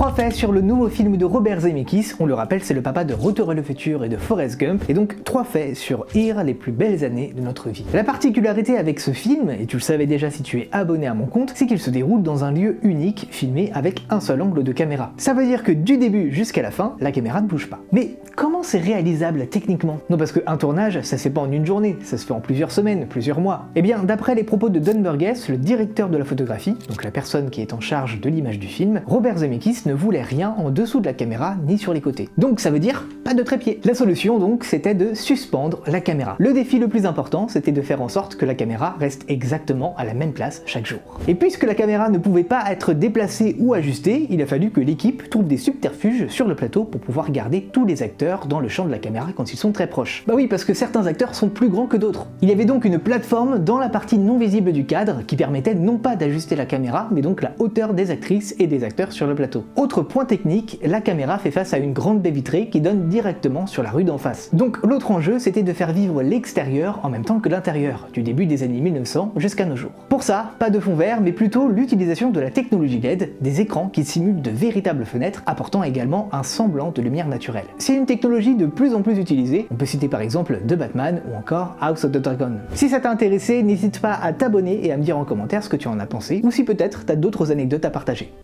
3 faits sur le nouveau film de Robert Zemeckis. On le rappelle, c'est le papa de Retour vers le futur et de Forrest Gump. Et donc 3 faits sur Here, les plus belles années de notre vie. La particularité avec ce film, et tu le savais déjà si tu es abonné à mon compte, c'est qu'il se déroule dans un lieu unique, filmé avec un seul angle de caméra. Ça veut dire que du début jusqu'à la fin, la caméra ne bouge pas. Mais comment c'est réalisable techniquement? Non, parce qu'un tournage, ça se fait pas en une journée, ça se fait en plusieurs semaines, plusieurs mois. Et bien, d'après les propos de Don Burgess, le directeur de la photographie, donc la personne qui est en charge de l'image du film, Robert Zemeckis ne voulait rien en dessous de la caméra ni sur les côtés. Donc ça veut dire pas de trépied. La solution donc, c'était de suspendre la caméra. Le défi le plus important, c'était de faire en sorte que la caméra reste exactement à la même place chaque jour. Et puisque la caméra ne pouvait pas être déplacée ou ajustée, il a fallu que l'équipe trouve des subterfuges sur le plateau pour pouvoir garder tous les acteurs dans le champ de la caméra quand ils sont très proches. Bah oui, parce que certains acteurs sont plus grands que d'autres. Il y avait donc une plateforme dans la partie non visible du cadre qui permettait non pas d'ajuster la caméra, mais donc la hauteur des actrices et des acteurs sur le plateau. Autre point technique, la caméra fait face à une grande baie vitrée qui donne directement sur la rue d'en face. Donc l'autre enjeu, c'était de faire vivre l'extérieur en même temps que l'intérieur, du début des années 1900 jusqu'à nos jours. Pour ça, pas de fond vert, mais plutôt l'utilisation de la technologie LED, des écrans qui simulent de véritables fenêtres, apportant également un semblant de lumière naturelle. C'est une technologie de plus en plus utilisée, on peut citer par exemple The Batman ou encore House of the Dragon. Si ça t'a intéressé, n'hésite pas à t'abonner et à me dire en commentaire ce que tu en as pensé, ou si peut-être t'as d'autres anecdotes à partager.